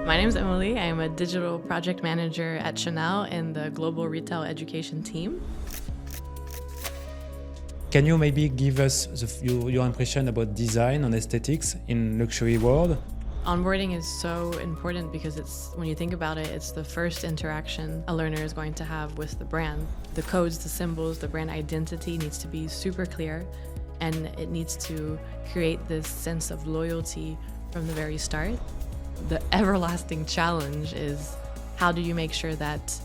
My name is Emily. I am a digital project manager at Chanel in the global retail education team. Can you maybe give us your impression about design and aesthetics in luxury world? Onboarding is so important because when you think about it, it's the first interaction a learner is going to have with the brand. The codes, the symbols, the brand identity needs to be super clear, and it needs to create this sense of loyalty from the very start. The everlasting challenge is how do you make sure that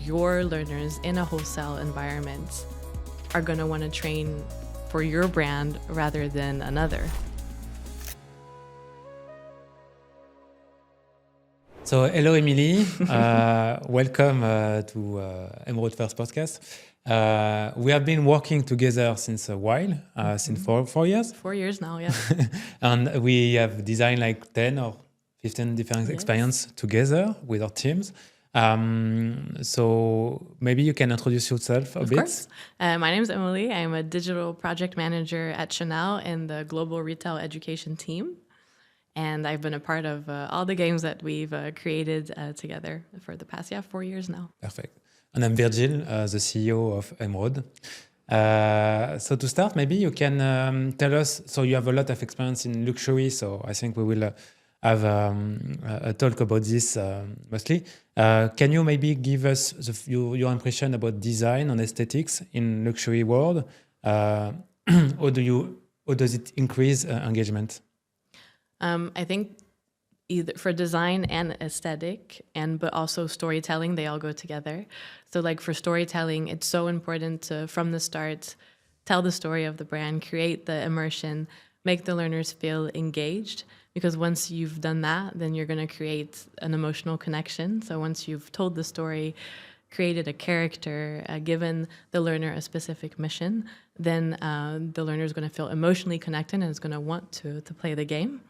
your learners in a wholesale environment are going to want to train for your brand rather than another. So hello Emily, welcome to Emraude First Podcast. We have been working together since a while, since 4 years. 4 years now, yeah. And we have designed like 10 or 15 different experiences together with our teams. So maybe you can introduce yourself a bit. Of course. My name is Emily. I am a digital project manager at Chanel in the global retail education team. And I've been a part of all the games that we've created together for the past 4 years now. Perfect. And I'm Virgile, the CEO of Emraude. So to start, maybe you can tell us, so you have a lot of experience in luxury, so I think we will have a talk about this mostly. Can you maybe give us your impression about design and aesthetics in luxury world? How does it increase engagement? I think either for design and aesthetic, but also storytelling, they all go together. So like for storytelling, it's so important to, from the start, tell the story of the brand, create the immersion, make the learners feel engaged. Because once you've done that, then you're going to create an emotional connection. So once you've told the story, created a character, given the learner a specific mission, then the learner is going to feel emotionally connected and is going to want to play the game.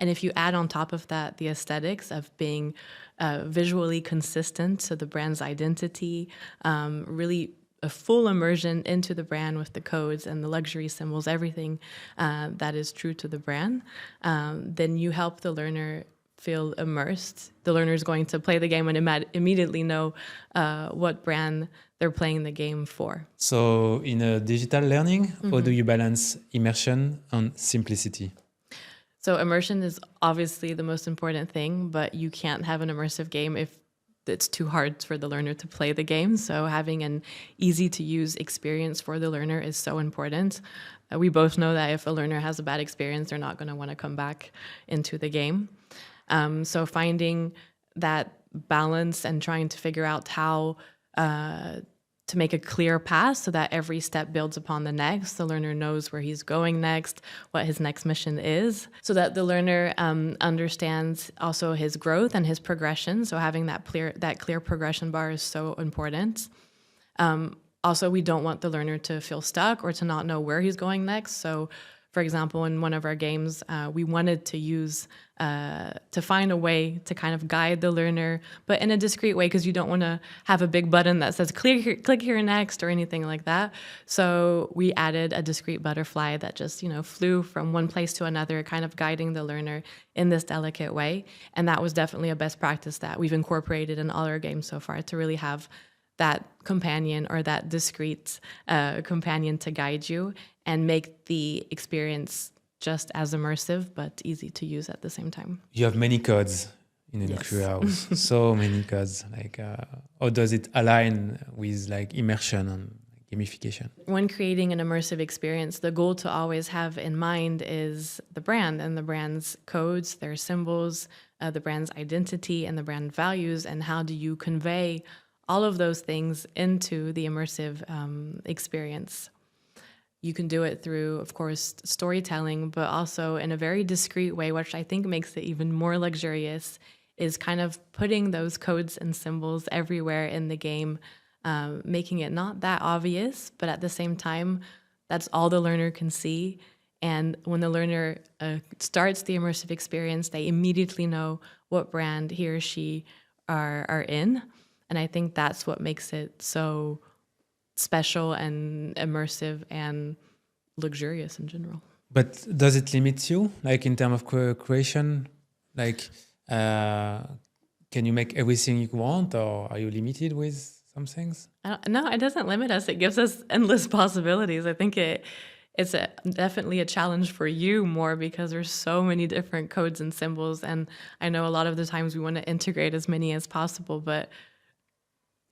And if you add on top of that the aesthetics of being visually consistent to the brand's identity, really a full immersion into the brand with the codes and the luxury symbols, everything that is true to the brand, then you help the learner feel immersed. The learner is going to play the game and immediately know what brand they're playing the game for. So in a digital learning, how do you balance immersion and simplicity? So immersion is obviously the most important thing, but you can't have an immersive game if it's too hard for the learner to play the game. So having an easy-to-use experience for the learner is so important. We both know that if a learner has a bad experience, they're not going to want to come back into the game. So finding that balance and trying to figure out how to make a clear path so that every step builds upon the next. The learner knows where he's going next, what his next mission is, so that the learner understands also his growth and his progression. So having that clear progression bar is so important. Also, we don't want the learner to feel stuck or to not know where he's going next. So for example, in one of our games, we wanted to find a way to kind of guide the learner, but in a discreet way, because you don't want to have a big button that says click here next or anything like that. So we added a discreet butterfly that just, flew from one place to another, kind of guiding the learner in this delicate way. And that was definitely a best practice that we've incorporated in all our games so far, to really have that companion or that discreet companion to guide you and make the experience just as immersive but easy to use at the same time. You have many codes in a luxury house, so many codes. Like, how does it align with like immersion and gamification? When creating an immersive experience, the goal to always have in mind is the brand and the brand's codes, their symbols, the brand's identity and the brand values, and how do you convey all of those things into the immersive experience. You can do it through, of course, storytelling, but also in a very discreet way, which I think makes it even more luxurious, is kind of putting those codes and symbols everywhere in the game, making it not that obvious, but at the same time, that's all the learner can see. And when the learner starts the immersive experience, they immediately know what brand he or she are in. And I think that's what makes it so special and immersive and luxurious in general. But does it limit you, like in terms of creation? Like, Uh, can you make everything you want, or are you limited with some things? No, it doesn't limit us. It gives us endless possibilities. I think it's definitely a challenge for you more because there's so many different codes and symbols. And I know a lot of the times we want to integrate as many as possible, but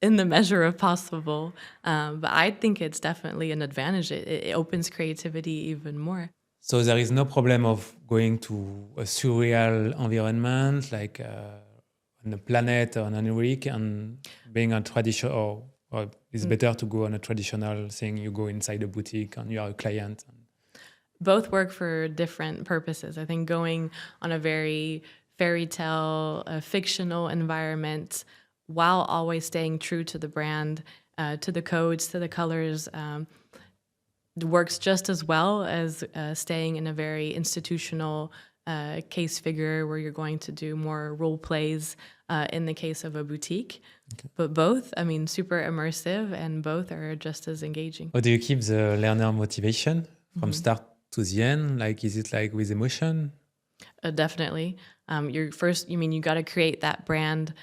in the measure of possible. But I think it's definitely an advantage. It opens creativity even more. So there is no problem of going to a surreal environment, like on a planet or on an week, and being a traditional, or it's better to go on a traditional thing. You go inside a boutique and you are a client. Both work for different purposes. I think going on a very fairy tale, fictional environment, while always staying true to the brand, to the codes, to the colors, works just as well as staying in a very institutional case figure where you're going to do more role plays in the case of a boutique. Okay. But both, I mean, super immersive, and both are just as engaging. How do you keep the learner motivation from start to the end? Like, is it like with emotion? Definitely. You got to create that brand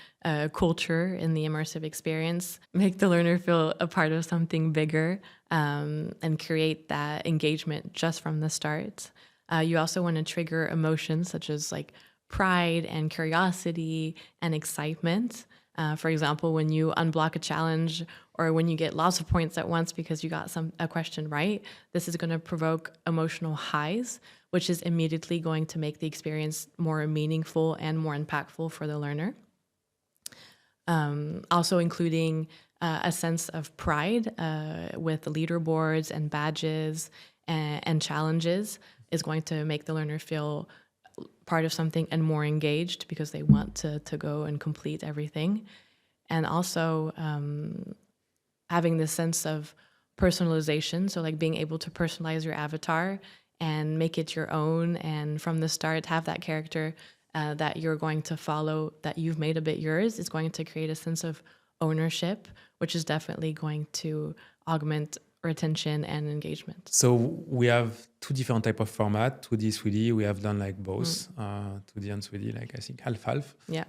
culture in the immersive experience, make the learner feel a part of something bigger, and create that engagement just from the start. You also want to trigger emotions such as like pride and curiosity and excitement. For example, when you unblock a challenge or when you get lots of points at once because you got a question right, this is going to provoke emotional highs, which is immediately going to make the experience more meaningful and more impactful for the learner. Also including a sense of pride with leaderboards and badges and challenges is going to make the learner feel part of something and more engaged because they want to go and complete everything. And also having this sense of personalization, so like being able to personalize your avatar and make it your own, and from the start have that character that you're going to follow, that you've made a bit yours, is going to create a sense of ownership, which is definitely going to augment retention and engagement. So we have two different type of format, 2D, 3D. We have done like both, 2D and 3D, like I think half. Yeah.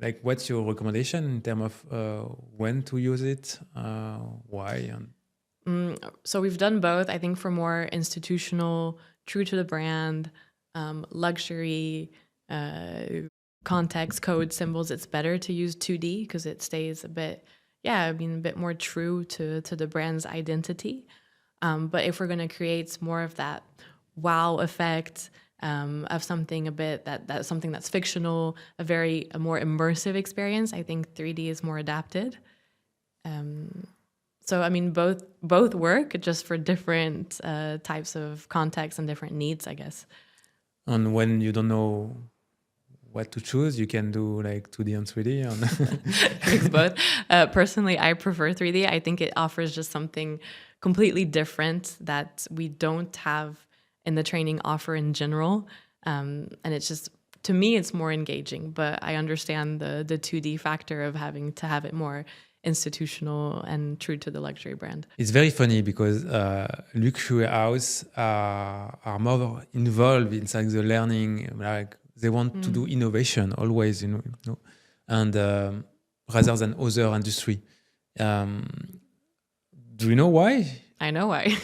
Like, what's your recommendation in terms of when to use it, why? So we've done both. I think for more institutional, true to the brand, luxury, context, code, symbols, it's better to use 2D because it stays a bit more true to the brand's identity. But if we're going to create more of that wow effect of something that's something that's fictional, a more immersive experience, I think 3D is more adapted. So I mean, both work just for different types of contexts and different needs, I guess. And when you don't know what to choose, you can do like 2D and 3D. It's both. Personally, I prefer 3D. I think it offers just something completely different that we don't have in the training offer in general. And it's just, to me, it's more engaging. But I understand the 2D factor of having to have it more institutional and true to the luxury brand. It's very funny because luxury houses are more involved inside the learning, like they want to do innovation always, you know, and rather than other industry. Do you know why? I know why.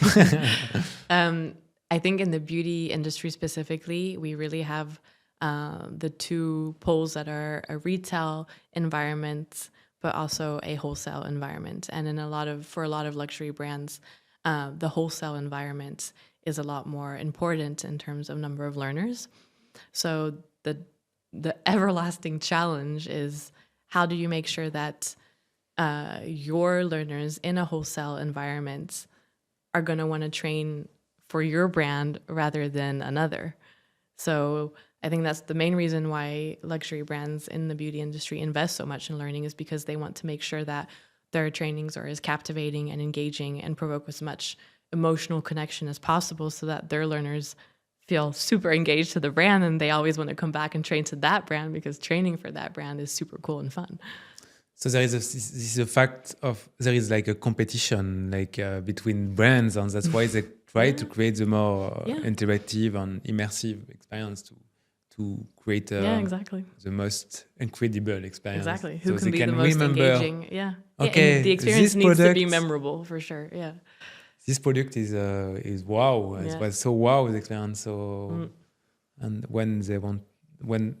I think in the beauty industry specifically, we really have the two poles that are a retail environment, but also a wholesale environment. And for a lot of luxury brands, the wholesale environment is a lot more important in terms of number of learners. So the everlasting challenge is, how do you make sure that your learners in a wholesale environment are going to want to train for your brand rather than another? So I think that's the main reason why luxury brands in the beauty industry invest so much in learning, is because they want to make sure that their trainings are as captivating and engaging and provoke as much emotional connection as possible, so that their learners feel super engaged to the brand and they always want to come back and train to that brand, because training for that brand is super cool and fun. So there is a fact of, there is like a competition between brands, and that's why they try to create the more interactive and immersive experience to to create Yeah, exactly. the most incredible experience. Exactly. So Who can they be can the most remember, engaging? Yeah. Yeah, okay, and the experience this needs to be product, memorable for sure. Yeah. this product is wow. It Yeah. was so wow the experience. So Mm. and when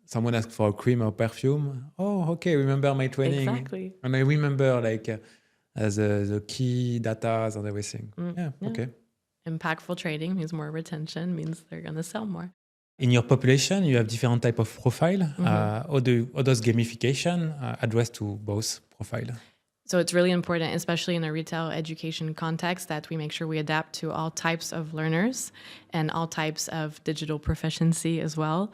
someone asks for a cream or perfume, oh okay, remember my training, Exactly. and I remember the key data and everything. Mm. Yeah, Yeah. okay. Impactful trading means more retention, means they're going to sell more. In your population, you have different type of profile. Mm-hmm. How does gamification address to both profile? So it's really important, especially in a retail education context, that we make sure we adapt to all types of learners and all types of digital proficiency as well.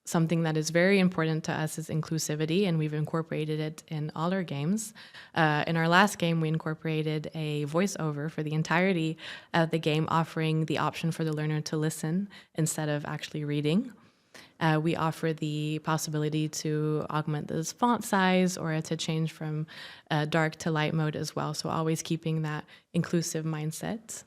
Something that is very important to us is inclusivity, and we've incorporated it in all our games. In our last game, we incorporated a voiceover for the entirety of the game, offering the option for the learner to listen instead of actually reading. We offer the possibility to augment the font size or to change from dark to light mode as well. So always keeping that inclusive mindset.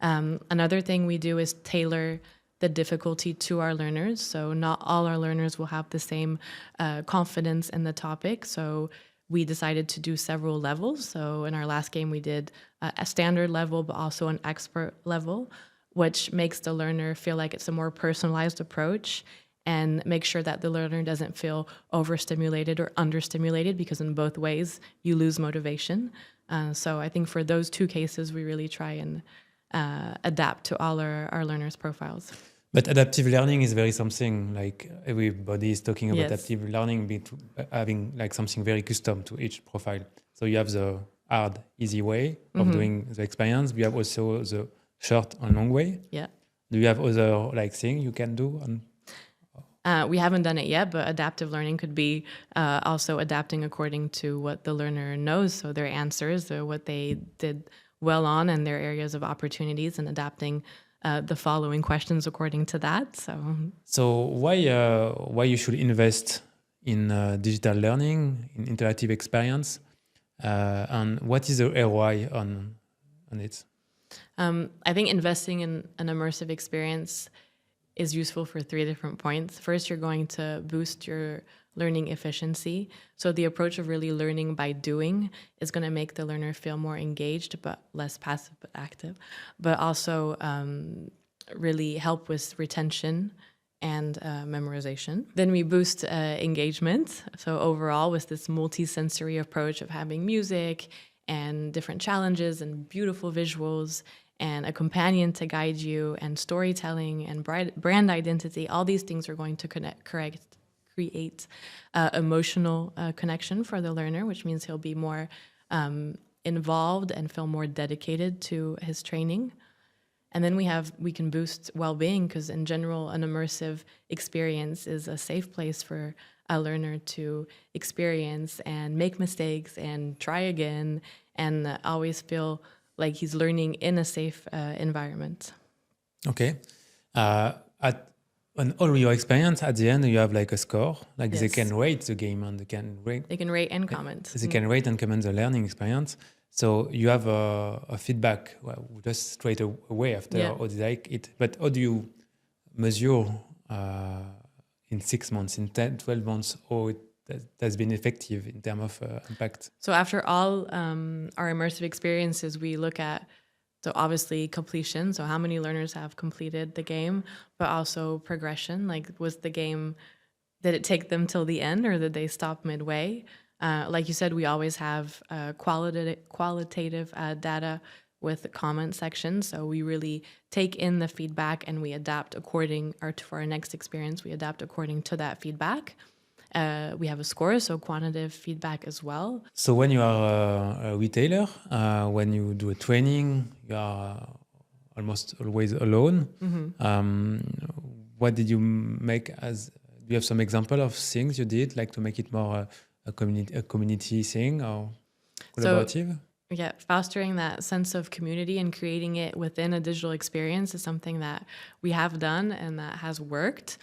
Another thing we do is tailor the difficulty to our learners. So not all our learners will have the same confidence in the topic. So we decided to do several levels. So in our last game, we did a standard level, but also an expert level, which makes the learner feel like it's a more personalized approach and make sure that the learner doesn't feel overstimulated or understimulated, because in both ways you lose motivation. So I think for those two cases, we really try and adapt to all our learners' profiles. But adaptive learning is very something, like everybody is talking about Yes. adaptive learning, having like something very custom to each profile. So you have the hard, easy way of doing the experience. We have also the short and long way. Yeah. Do you have other like thing you can do? We haven't done it yet, but adaptive learning could be also adapting according to what the learner knows. So their answers, what they did well on, and their areas of opportunities, and adapting the following questions according to that. So why you should invest in digital learning, in interactive experience, and what is the ROI on it? I think investing in an immersive experience is useful for 3 different points. First, you're going to boost your learning efficiency. So the approach of really learning by doing is going to make the learner feel more engaged, but less passive but active, but also really help with retention and memorization. Then we boost engagement. So overall, with this multi-sensory approach of having music and different challenges and beautiful visuals and a companion to guide you and storytelling and brand identity, all these things are going to create emotional connection for the learner, which means he'll be more involved and feel more dedicated to his training. And then we can boost well-being, because in general, an immersive experience is a safe place for a learner to experience and make mistakes and try again and always feel like he's learning in a safe environment. Okay. On all your experience, at the end, you have like a score. Like Yes. they can rate the game and they can rate. They can rate and comment. They can rate and comment the learning experience. So you have a feedback just straight away after Yeah. how they like it. But how do you measure in 6 months, in 10, 12 months, how it has been effective in terms of impact? So after all our immersive experiences, we look at, so obviously completion, so how many learners have completed the game, but also progression, like did it take them till the end, or did they stop midway? Like you said, we always have qualitative data with the comment section, so we really take in the feedback and we adapt for our next experience, we adapt according to that feedback. We have a score, so quantitative feedback as well. So when you are a retailer, when you do a training, you are almost always alone. What did you make as? Do you have some example of things you did, like to make it more a community thing or collaborative? So, yeah, fostering that sense of community and creating it within a digital experience is something that we have done and that has worked.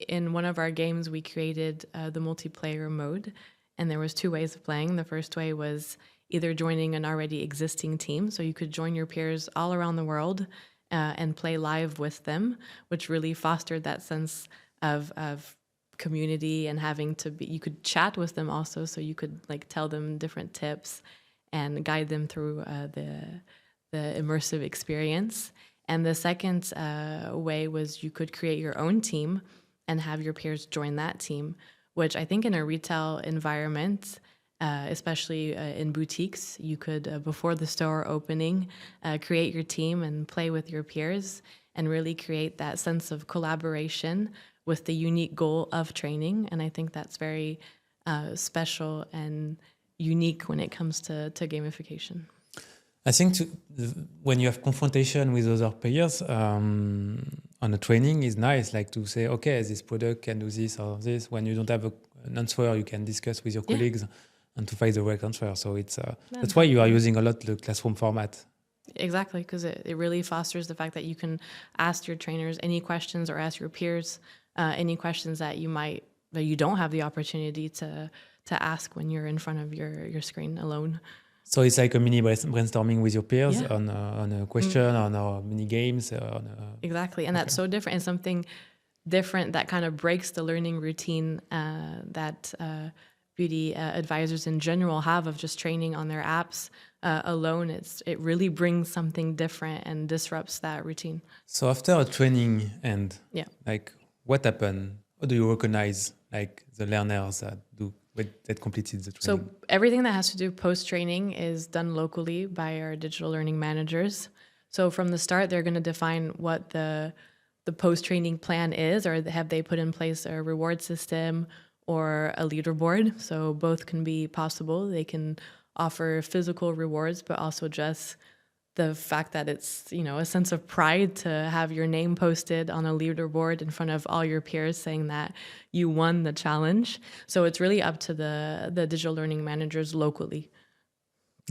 In one of our games, we created the multiplayer mode, and there was 2 ways of playing. The first way was either joining an already existing team, so you could join your peers all around the world and play live with them, which really fostered that sense of community and having to be, you could chat with them also, so you could like tell them different tips and guide them through the immersive experience. And the second way was you could create your own team and have your peers join that team, which I think in a retail environment, especially in boutiques, you could, before the store opening, create your team and play with your peers and really create that sense of collaboration with the unique goal of training. And I think that's very special and unique when it comes to gamification. I think when you have confrontation with other players on a training is nice, like to say, okay, this product can do this or this. When you don't have an answer, you can discuss with your colleagues and to find the right answer. So it's that's why you are using a lot the classroom format. Exactly, because it really fosters the fact that you can ask your trainers any questions or ask your peers any questions that you don't have the opportunity to ask when you're in front of your screen alone. So it's like a mini brainstorming with your peers on a question, on our mini games. Exactly, and that's so different, and something different that kind of breaks the learning routine that beauty advisors in general have of just training on their apps alone. It really brings something different and disrupts that routine. So after a training end, like what happened? How do you recognize like the learners that completed the training? So everything that has to do post-training is done locally by our digital learning managers. So from the start, they're going to define what the post-training plan is, or have they put in place a reward system or a leaderboard. So both can be possible. They can offer physical rewards, but also just the fact that it's, a sense of pride to have your name posted on a leaderboard in front of all your peers saying that you won the challenge. So it's really up to the digital learning managers locally.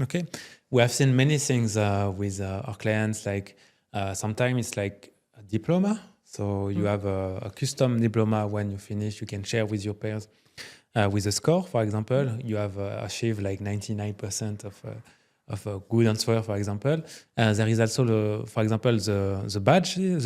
Okay. We have seen many things with our clients, like sometimes it's like a diploma. So you have a custom diploma. When you finish, you can share with your peers with a score, for example. You have achieved like 99% of a good answer, for example. There is also, for example, the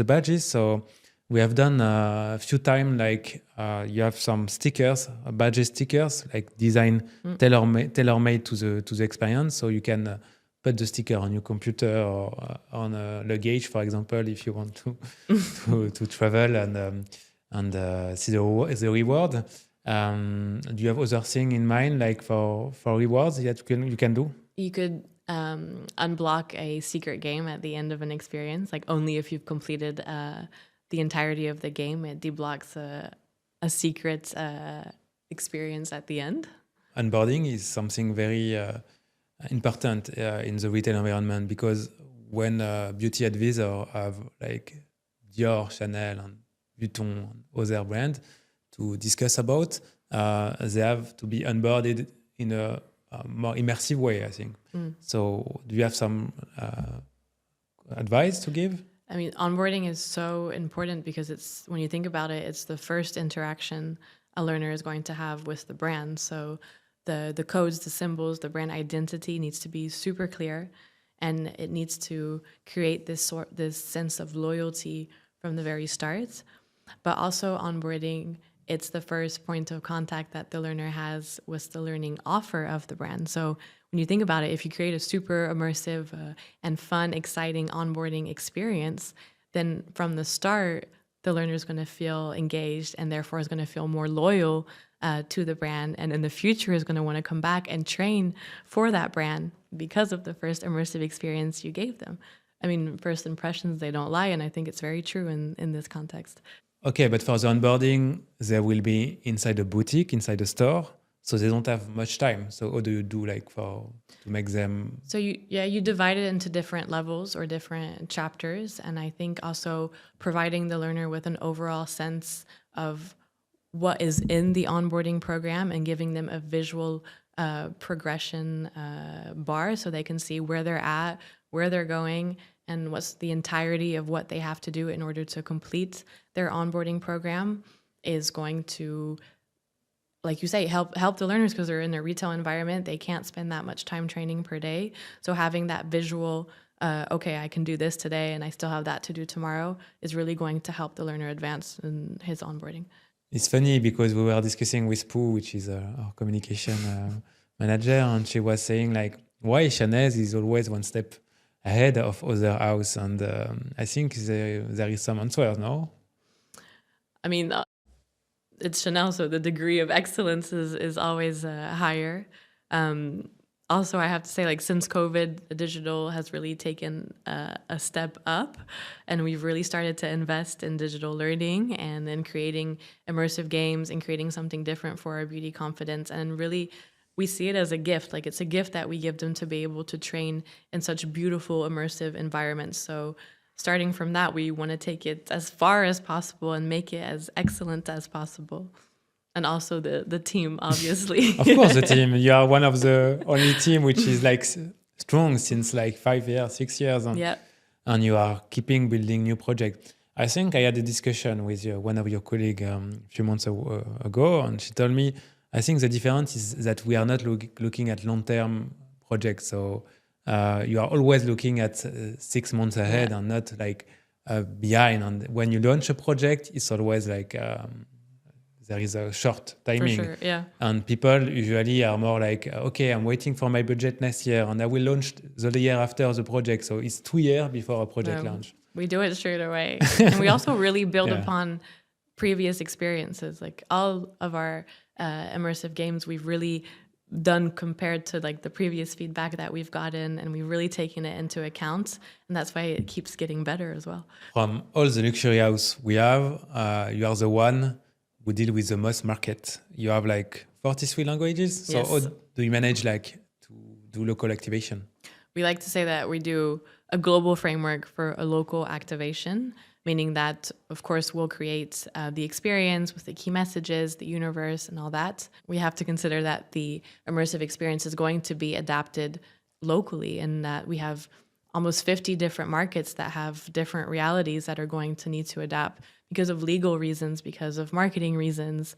badges. So we have done a few times, like you have some stickers, badges stickers, like design tailor-made to the experience. So you can put the sticker on your computer or on a luggage, for example, if you want to travel and see the reward. Do you have other thing in mind, like for rewards that you can do? You could unblock a secret game at the end of an experience, like only if you've completed the entirety of the game, it deblocks a secret experience at the end. Onboarding is something very important in the retail environment, because when beauty advisors have like Dior, Chanel, and Vuitton, and other brands to discuss about, they have to be onboarded in a more immersive way, I think. So do you have some advice to give? I mean, onboarding is so important because it's, when you think about it, it's the first interaction a learner is going to have with the brand. So the codes, the symbols, the brand identity needs to be super clear, and it needs to create this sense of loyalty from the very start. But also onboarding, it's the first point of contact that the learner has with the learning offer of the brand. So when you think about it, if you create a super immersive and fun, exciting onboarding experience, then from the start, the learner is going to feel engaged and therefore is going to feel more loyal to the brand, and in the future is going to want to come back and train for that brand because of the first immersive experience you gave them. I mean, first impressions, they don't lie, and I think it's very true in this context. Okay, but for the onboarding, they will be inside a boutique, inside a store, so they don't have much time. So how do you do to make them? So you divide it into different levels or different chapters, and I think also providing the learner with an overall sense of what is in the onboarding program and giving them a visual progression bar so they can see where they're at, where they're going, and what's the entirety of what they have to do in order to complete their onboarding program is going to, like you say, help the learners, because they're in a retail environment. They can't spend that much time training per day. So having that visual okay, I can do this today and I still have that to do tomorrow, is really going to help the learner advance in his onboarding. It's funny because we were discussing with Pooh, which is our communication manager, and she was saying like, why Chanel is always one step ahead of other house, and I think there is some answer, no? I mean, it's Chanel, so the degree of excellence is always higher. Also, I have to say, like, since COVID, digital has really taken a step up, and we've really started to invest in digital learning and then creating immersive games and creating something different for our beauty confidence. And really, we see it as a gift. Like, it's a gift that we give them to be able to train in such beautiful, immersive environments. So starting from that, we want to take it as far as possible and make it as excellent as possible. And also the team, obviously. Of course, the team. You are one of the only team which is like strong since like 5 years, 6 years. And you are keeping building new projects. I think I had a discussion with one of your colleagues a few months ago, and she told me, I think the difference is that we are not looking at long-term projects. So you are always looking at 6 months ahead and not like behind. And when you launch a project, it's always like there is a short timing. For sure, yeah. And people usually are more like, okay, I'm waiting for my budget next year and I will launch the year after the project. So it's 2 years before a project launch. We do it straight away. And we also really build upon previous experiences. Like all of our immersive games, we've really done compared to like the previous feedback that we've gotten, and we've really taken it into account. And that's why it keeps getting better as well. From all the luxury house we have, you are the one who deal with the most market. You have like 43 languages. So how do you manage like to do local activation? We like to say that we do a global framework for a local activation, meaning that, of course, we'll create the experience with the key messages, the universe, and all that. We have to consider that the immersive experience is going to be adapted locally, and that we have almost 50 different markets that have different realities that are going to need to adapt because of legal reasons, because of marketing reasons,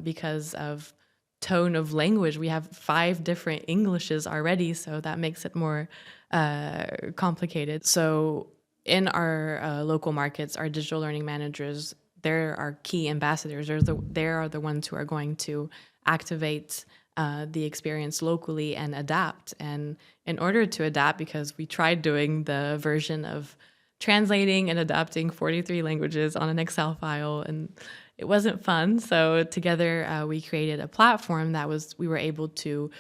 because of tone of language. We have 5 different Englishes already, so that makes it more complicated. So in our local markets, our digital learning managers, they're our key ambassadors. They are the ones who are going to activate the experience locally and adapt. And in order to adapt, because we tried doing the version of translating and adapting 43 languages on an Excel file, and it wasn't fun. So together we created a platform that we were able to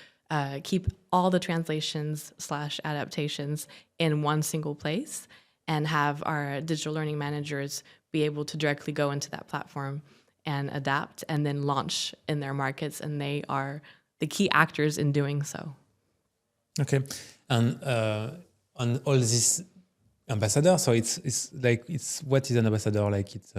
keep all the translations/adaptations in one single place and have our digital learning managers be able to directly go into that platform and adapt and then launch in their markets. And they are the key actors in doing so. Okay. And on all this ambassador, so it's what is an ambassador? Like it's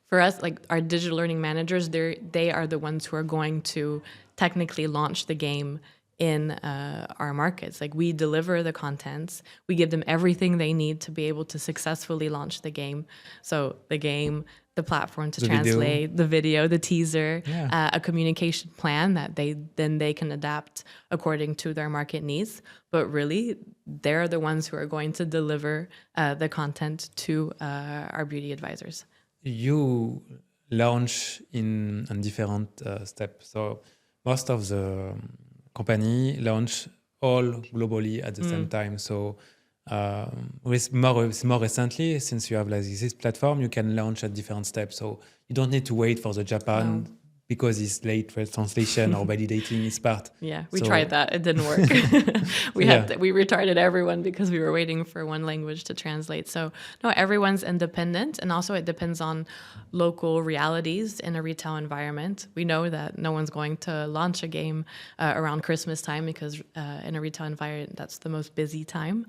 for us, like our digital learning managers, they are the ones who are going to technically launch the game in our markets. Like we deliver the contents, we give them everything they need to be able to successfully launch the game. So the game, the platform to translate, the video, the teaser, a communication plan that they can adapt according to their market needs. But really, they're the ones who are going to deliver the content to our beauty advisors. You launch in different steps. So most of the company launch all globally at the same time. So with more recently, since you have like this platform, you can launch at different steps. So you don't need to wait for the Japan because it's late for translation or validating its part. Yeah, we tried that. It didn't work. We retarded everyone because we were waiting for one language to translate. So no, everyone's independent. And also it depends on local realities in a retail environment. We know that no one's going to launch a game around Christmas time because in a retail environment, that's the most busy time.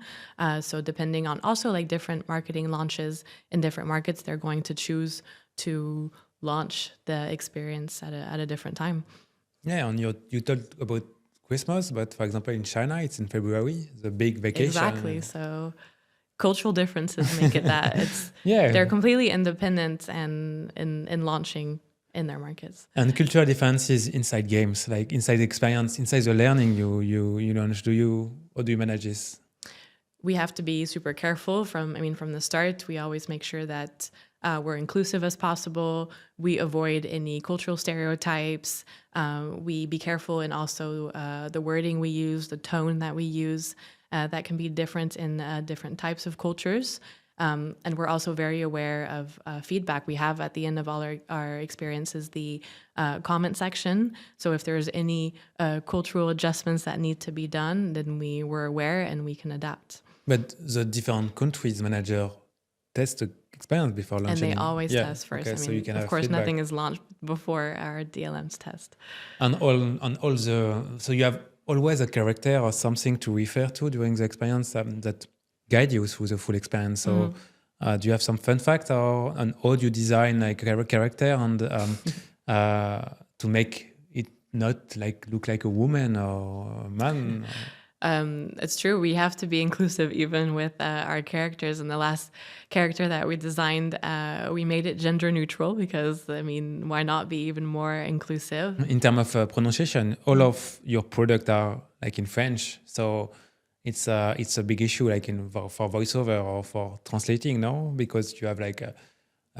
So depending on also like different marketing launches in different markets, they're going to choose to launch the experience at a different time. Yeah, and you talked about Christmas, but for example, in China, it's in February, the big vacation. Exactly. So cultural differences make it that they're completely independent and in launching in their markets. And cultural differences inside games, like inside the experience, inside the learning you launch. How do you manage this? we have to be super careful from the start. We always make sure that we're inclusive as possible. We avoid any cultural stereotypes. We be careful in also the wording we use, the tone that we use. That can be different in different types of cultures. And we're also very aware of feedback. We have at the end of all our experiences the comment section. So if there's any cultural adjustments that need to be done, then we were aware and we can adapt. But the different countries manager test the experience before launching. And they always test first. Okay, so you can of have course, feedback. nothing is launched before our DLMs test. And all so you have always a character or something to refer to during the experience that guide you through the full experience. So do you have some fun fact or how do you design like a character and to make it not like look like a woman or a man? It's true. We have to be inclusive even with our characters. And the last character that we designed, we made it gender neutral because, why not be even more inclusive? In terms of pronunciation, all of your products are like in French. So it's a big issue like for voiceover or for translating, no? Because you have like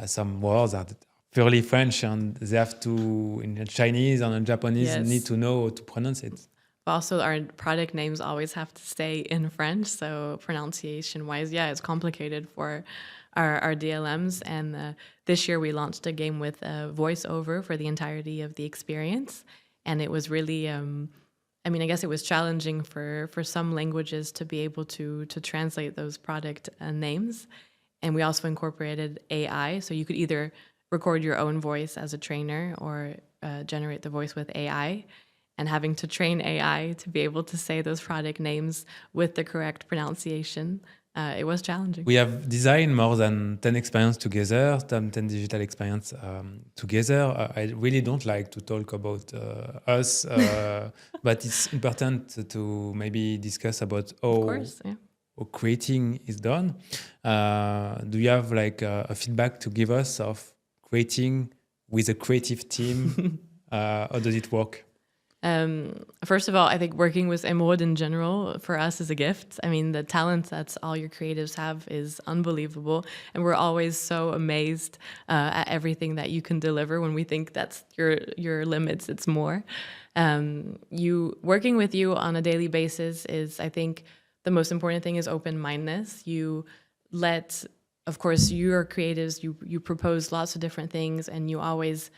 some words that are purely French and they have to, in Chinese and in Japanese, need to know how to pronounce it. Also, our product names always have to stay in French, so pronunciation-wise, it's complicated for our DLMs. And this year we launched a game with voiceover for the entirety of the experience, and it was really, I guess it was challenging for some languages to be able to translate those product names. And we also incorporated AI, so you could either record your own voice as a trainer or generate the voice with AI. And having to train AI to be able to say those product names with the correct pronunciation, it was challenging. We have designed more than 10 experiences together, 10 digital experience together. I really don't like to talk about us, but it's important to maybe discuss about how creating is done. Do you have like a feedback to give us of creating with a creative team? How does it work? First of all, I think working with Emraude in general for us is a gift. The talent that all your creatives have is unbelievable. And we're always so amazed at everything that you can deliver. When we think that's your limits, it's more. Working with you on a daily basis is, I think, the most important thing is open-mindedness. Of course, you're creatives, you propose lots of different things, and you always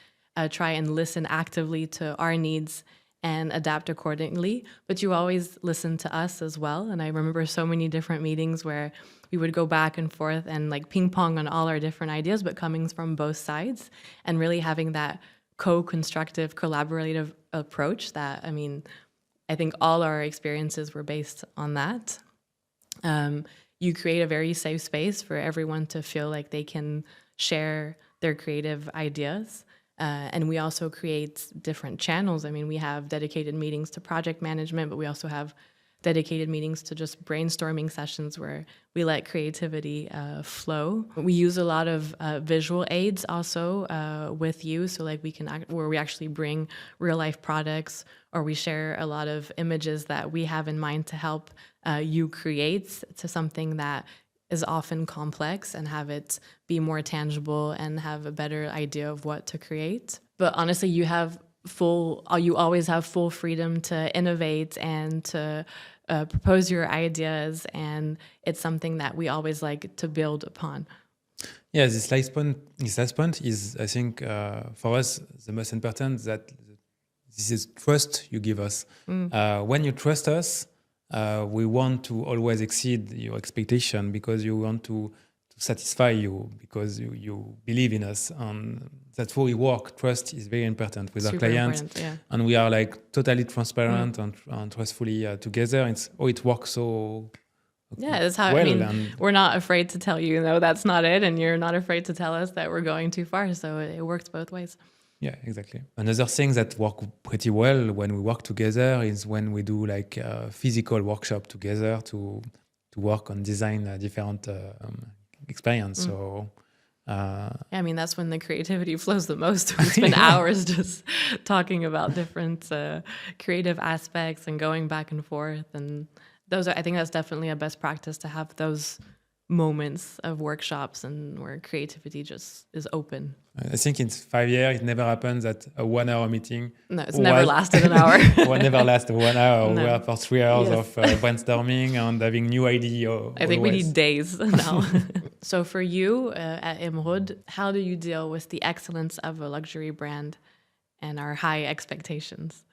try and listen actively to our needs and adapt accordingly, but you always listen to us as well. And I remember so many different meetings where we would go back and forth and like ping pong on all our different ideas, but coming from both sides and really having that co-constructive, collaborative approach that, I think all our experiences were based on that. You create a very safe space for everyone to feel like they can share their creative ideas. And we also create different channels. We have dedicated meetings to project management, but we also have dedicated meetings to just brainstorming sessions where we let creativity flow. We use a lot of visual aids also with you. So like where we actually bring real life products, or we share a lot of images that we have in mind to help you create to something that is often complex and have it be more tangible and have a better idea of what to create. But honestly, you always have full freedom to innovate and to propose your ideas, and it's something that we always like to build upon. Yeah, this last point is, I think, for us, the most important, that this is trust you give us. When you trust us, we want to always exceed your expectation because you want to satisfy you, because you believe in us. And that's how we work. Trust is very important with our clients. And we are like totally transparent and trustfully together. It's how it works so that's how we're not afraid to tell you, no, that's not it. And you're not afraid to tell us that we're going too far. So it works both ways. Yeah, exactly. Another thing that work pretty well when we work together is when we do like a physical workshop together to work on design different experience. So that's when the creativity flows the most. We spend hours just talking about different creative aspects and going back and forth, and I think that's definitely a best practice to have those moments of workshops and where creativity just is open. I think in 5 years, it never happens that a 1 hour meeting. No, it's never lasted an hour. Will never last 1 hour. No. We are for 3 hours Yes. of brainstorming and having new idea. I think we always. need days now. So for you at Emraude, how do you deal with the excellence of a luxury brand and our high expectations?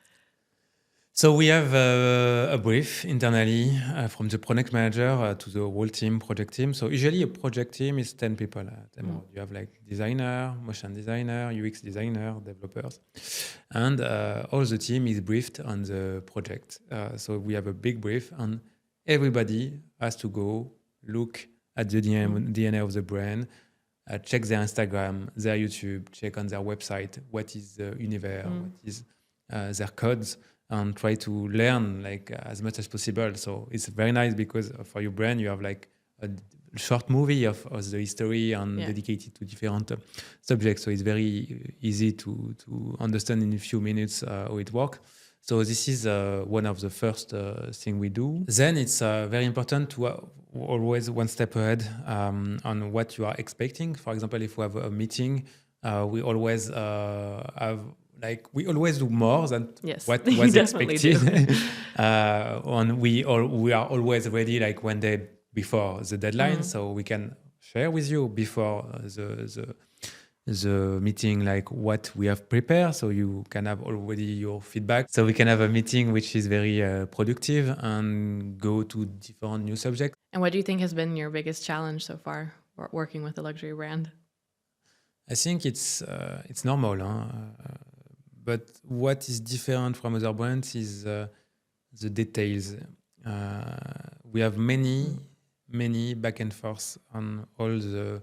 So we have a brief internally from the product manager to the whole team, project team. So usually a project team is 10 people at Emraude. You have like designer, motion designer, UX designer, developers. And all the team is briefed on the project. So we have a big brief and everybody has to go look at the DNA of the brand, check their Instagram, their YouTube, check on their website, what is the universe, what is their codes, and try to learn like as much as possible. So it's very nice because for your brand, you have like a short movie of the history and dedicated to different subjects. So it's very easy to understand in a few minutes how it works. So this is one of the first thing we do. Then it's very important to always one step ahead on what you are expecting. For example, if we have a meeting, we always we always do more than what was expected. And we are always ready like 1 day before the deadline, so we can share with you before the meeting like what we have prepared, so you can have already your feedback. So we can have a meeting which is very productive and go to different new subjects. And what do you think has been your biggest challenge so far working with a luxury brand? I think it's normal, huh? But what is different from other brands is the details. We have many back and forth on all the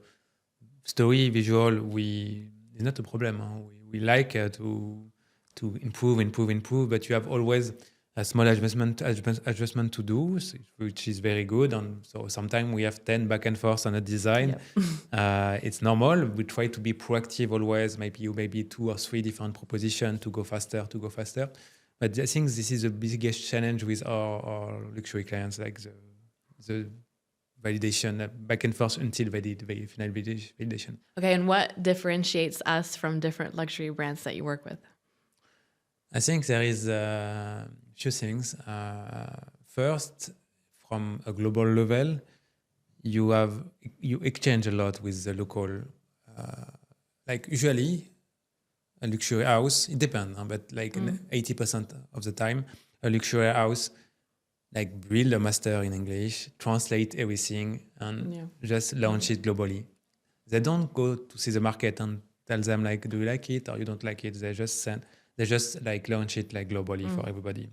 story, visual. It's not a problem. Huh? We like to improve, but you have always a small adjustment to do, which is very good. And so sometimes we have 10 back and forth on a design. It's normal. We try to be proactive always, maybe 2 or 3 different propositions to go faster. But I think this is the biggest challenge with our luxury clients, like the validation, back and forth until final validation. Okay, and what differentiates us from different luxury brands that you work with? I think there is few things. First, from a global level, you exchange a lot with the local. Like usually, a luxury house, it depends, but like 80% of the time, a luxury house like build a master in English, translate everything, and just launch it globally. They don't go to see the market and tell them like, do you like it or you don't like it? They just like launch it like globally for everybody.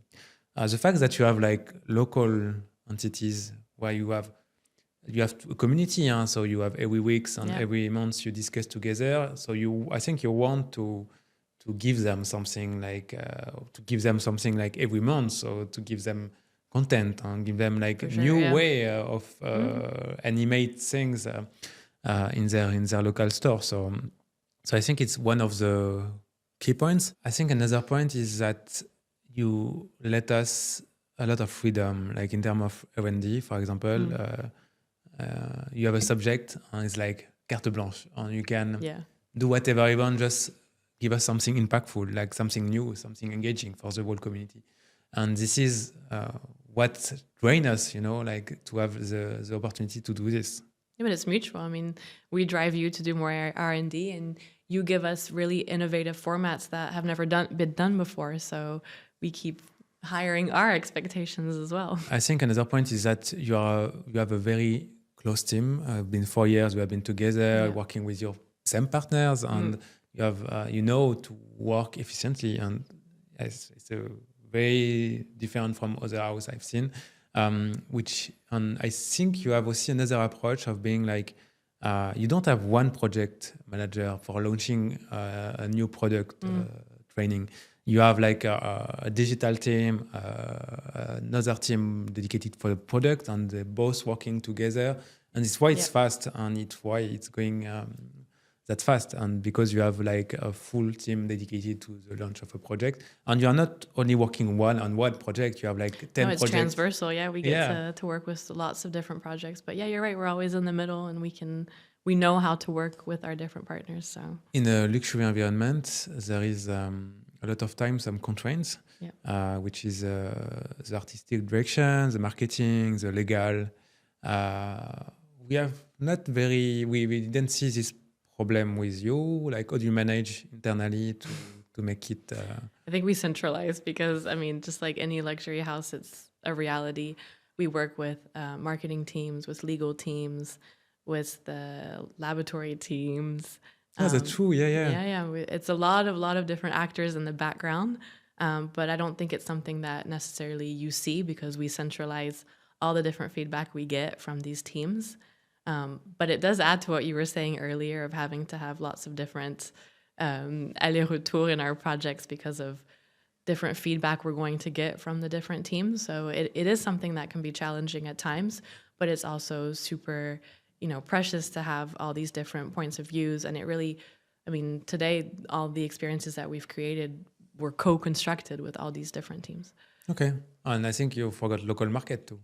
The fact that you have like local entities where you have a community, so you have every week and every month you discuss together. So I think you want to give them something like every month, so to give them content and give them like a new way of animate things in their local store. So I think it's one of the key points. I think another point is that you let us a lot of freedom, like in terms of R&D, for example. You have a subject and it's like carte blanche, and you can do whatever you want, just give us something impactful, like something new, something engaging for the whole community. And this is what trains us, like to have the opportunity to do this. Yeah, but it's mutual. I mean, we drive you to do more R&D, and you give us really innovative formats that have never been done before. So we keep hiring our expectations as well. I think another point is that you have a very close team. It's been 4 years we have been together, working with your same partners, and you have to work efficiently. And it's a very different from other houses I've seen. And I think you have also another approach of being like, you don't have one project manager for launching a new product training. You have like a digital team, another team dedicated for the product, and they're both working together. And it's why it's fast, and it's why it's going that's fast. And because you have like a full team dedicated to the launch of a project, and you're not only working on one project, you have like 10 No, it's projects. transversal. Yeah, we get Yeah. to work with lots of different projects. But yeah, you're right. We're always in the middle, and we know how to work with our different partners. So In a luxury environment, there is a lot of times some constraints, yeah. which is the artistic direction, the marketing, the legal. We have not very, we didn't see this problem with you. Like, how do you manage internally to make it? I think we centralize because, I mean, just like any luxury house, it's a reality. We work with marketing teams, with legal teams, with the laboratory teams. Yeah, that's true. Yeah, yeah. Yeah. It's a lot of different actors in the background, but I don't think it's something that necessarily you see because we centralize all the different feedback we get from these teams. But it does add to what you were saying earlier of having to have lots of different aller-retour in our projects because of different feedback we're going to get from the different teams. So it is something that can be challenging at times, but it's also super, precious to have all these different points of views. And it really, I mean, today, all the experiences that we've created were co-constructed with all these different teams. Okay. And I think you forgot local market too.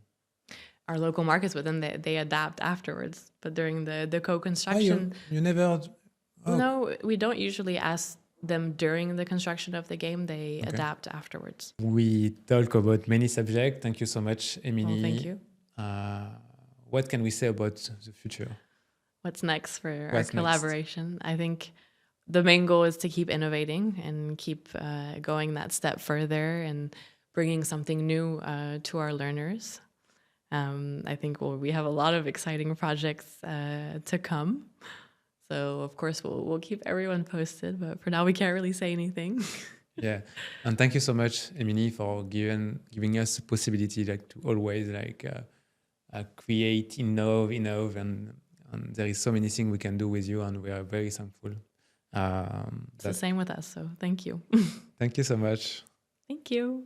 Our local markets, but then they adapt afterwards. But during the Oh, co-construction, you never. Oh, no, we don't usually ask them during the construction of the game. They okay. adapt afterwards. We talk about many subjects. Thank you so much, Emily. Well, thank you. What can we say about the future? What's next for our What's next? collaboration? I think the main goal is to keep innovating and keep going that step further and bringing something new to our learners. I think we have a lot of exciting projects to come. So, of course, we'll keep everyone posted, but for now, we can't really say anything. Yeah, and thank you so much, Emily, for giving us the possibility like to always like create, innove, and there is so many things we can do with you, and we are very thankful. It's the same with us, so thank you. Thank you so much. Thank you.